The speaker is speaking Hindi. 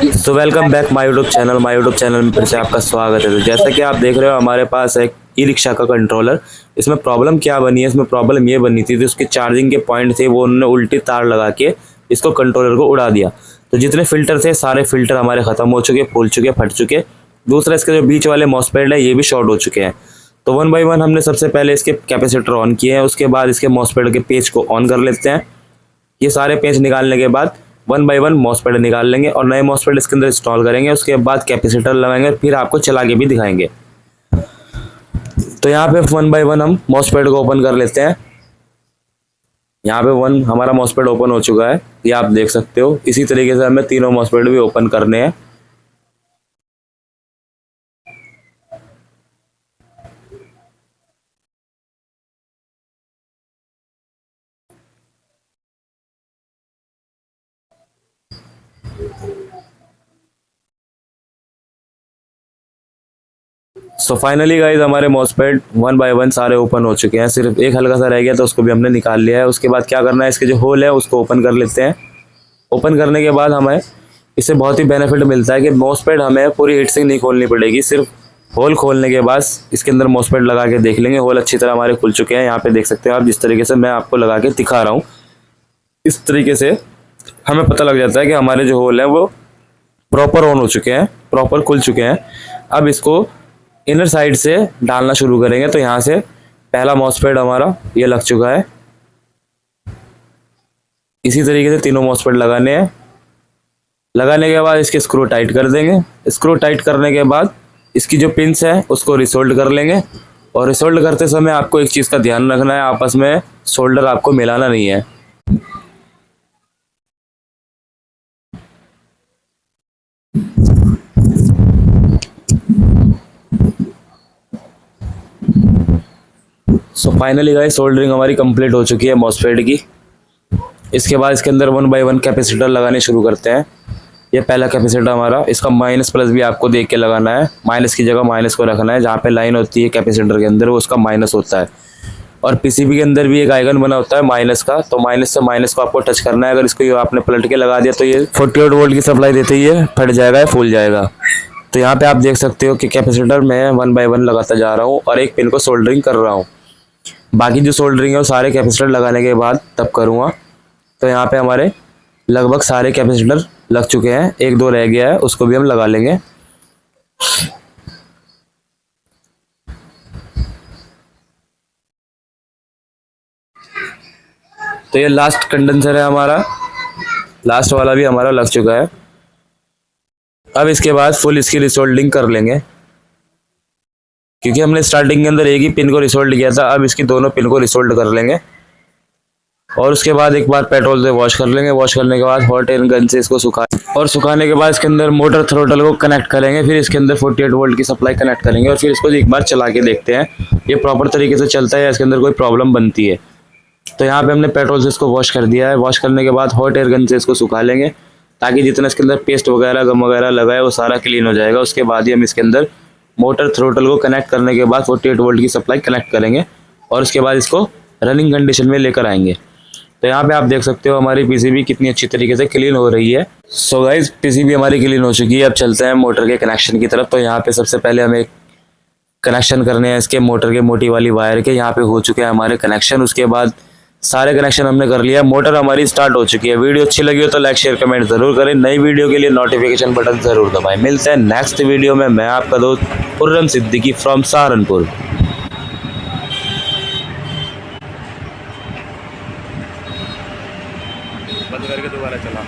So welcome back my YouTube channel में फिर से आपका स्वागत है। तो जैसा कि आप देख रहे हो हमारे पास एक ई रिक्शा का कंट्रोलर। इसमें प्रॉब्लम क्या बनी है, इसमें प्रॉब्लम ये बनी थी, तो उसके चार्जिंग के पॉइंट थे वो उन्होंने उल्टी तार लगा के इसको कंट्रोलर को उड़ा दिया। तो जितने फिल्टर थे सारे फिल्टर हमारे ख़त्म हो चुके, फूल चुके, फट चुके। दूसरा इसके जो बीच वाले मॉसफेट है ये भी शॉर्ट हो चुके हैं। तो वन बाई वन हमने सबसे पहले इसके कैपेसिटर ऑन किए हैं, उसके बाद इसके मॉसफेट के पेज को ऑन कर लेते हैं। ये सारे पेज निकालने के बाद वन बाई वन मॉसफेट निकाल लेंगे और नए मॉसफेट इसके अंदर इंस्टॉल करेंगे। उसके बाद कैपेसिटर लगाएंगे, फिर आपको चला के भी दिखाएंगे। तो यहाँ पे वन बाई वन हम मॉसफेट को ओपन कर लेते हैं। यहाँ पे वन हमारा मॉसफेट ओपन हो चुका है, ये आप देख सकते हो। इसी तरीके से हमें तीनों मॉसफेट भी ओपन करने हैं। सो फाइनली गाइज हमारे मॉसफेट वन बाय वन सारे ओपन हो चुके हैं। सिर्फ एक हल्का सा रह गया तो उसको भी हमने निकाल लिया है। उसके बाद क्या करना है, इसके जो होल है उसको ओपन कर लेते हैं। ओपन करने के बाद हमें इससे बहुत ही बेनिफिट मिलता है कि मॉसफेट हमें पूरी हीट सिंक नहीं खोलनी पड़ेगी। सिर्फ होल खोलने के बाद इसके अंदर मॉसफेट लगा के देख लेंगे। होल अच्छी तरह हमारे खुल चुके हैं। यहाँ पे देख सकते हो आप, जिस तरीके से मैं आपको लगा के दिखा रहा हूँ, इस तरीके से हमें पता लग जाता है कि हमारे जो होल है वो प्रॉपर ऑन हो चुके हैं, प्रॉपर खुल चुके हैं। अब इसको इनर साइड से डालना शुरू करेंगे। तो यहाँ से पहला मॉसफेट हमारा ये लग चुका है। इसी तरीके से तीनों मॉसफेट लगाने हैं। लगाने के बाद इसके स्क्रू टाइट कर देंगे। स्क्रू टाइट करने के बाद इसकी जो पिंस है उसको रिसोल्ड कर लेंगे। और रिसोल्ड करते समय आपको एक चीज़ का ध्यान रखना है, आपस में सोल्डर आपको मिलाना नहीं है। सो फाइनली गाइस सोल्डरिंग हमारी कंप्लीट हो चुकी है मॉसफेट की। इसके बाद इसके अंदर वन बाय वन कैपेसिटर लगाने शुरू करते हैं। ये पहला कैपेसिटर हमारा, इसका माइनस प्लस भी आपको देख के लगाना है। माइनस की जगह माइनस को रखना है, जहाँ पे लाइन होती है कैपेसिटर के अंदर वो उसका माइनस होता है। और पीसीबी के अंदर भी एक आइकन बना होता है माइनस का, तो माइनस से माइनस को आपको टच करना है। अगर इसको ये आपने पलट के लगा दिया तो ये 48 वोल्ट की सप्लाई देते ही ये फट जाएगा या फूल जाएगा। तो यहाँ पे आप देख सकते हो कि कैपेसिटर मैं वन बाय वन लगाता जा रहा हूँ और एक पिन को सोल्डरिंग कर रहा हूँ। बाकी जो सोल्डरिंग है वो सारे कैपेसिटर लगाने के बाद तब करूँगा। तो यहाँ पे हमारे लगभग सारे कैपेसिटर लग चुके हैं, एक दो रह गया है उसको भी हम लगा लेंगे। तो ये लास्ट कंडेंसर है हमारा, लास्ट वाला भी हमारा लग चुका है। अब इसके बाद फुल इसकी रिसोल्डिंग कर लेंगे, क्योंकि हमने स्टार्टिंग के अंदर एक ही पिन को रिसोल्ड किया था। अब इसकी दोनों पिन को रिसोल्ड कर लेंगे और उसके बाद एक बार पेट्रोल से वॉश कर लेंगे। वॉश करने के बाद हॉट एयर गन से इसको सुखाने के बाद इसके अंदर मोटर थ्रोटल को कनेक्ट करेंगे। फिर इसके अंदर 48 वोल्ट की सप्लाई कनेक्ट करेंगे और फिर इसको एक बार चला के देखते हैं ये प्रॉपर तरीके से चलता है या इसके अंदर कोई प्रॉब्लम बनती है। तो यहाँ पे हमने पेट्रोल से इसको वॉश कर दिया है। वॉश करने के बाद हॉट एयर गन से इसको सुखा लेंगे, ताकि जितना इसके अंदर पेस्ट वगैरह गम वगैरह लगा है वो सारा क्लीन हो जाएगा। उसके बाद ही हम इसके अंदर मोटर थ्रोटल को कनेक्ट करने के बाद 48 वोल्ट की सप्लाई कनेक्ट करेंगे और उसके बाद इसको रनिंग कंडीशन में लेकर आएंगे। तो यहाँ पे आप देख सकते हो हमारी पीसीबी कितनी अच्छी तरीके से क्लीन हो रही है। सो गाइज पीसीबी हमारी क्लीन हो चुकी है। अब चलते हैं मोटर के कनेक्शन की तरफ। तो यहाँ पे सबसे पहले हमें कनेक्शन करने हैं इसके मोटर के मोटी वाली वायर के। यहाँ पे हो चुके हैं हमारे कनेक्शन। उसके बाद सारे कनेक्शन हमने कर लिया। मोटर हमारी स्टार्ट हो चुकी है। वीडियो अच्छी लगी हो तो लाइक शेयर कमेंट जरूर करें। नई वीडियो के लिए नोटिफिकेशन बटन जरूर दबाएं। मिलते हैं नेक्स्ट वीडियो में। मैं आपका दोस्त खुर्रम सिद्दीकी फ्रॉम सहारनपुर। बंद करके दोबारा चला।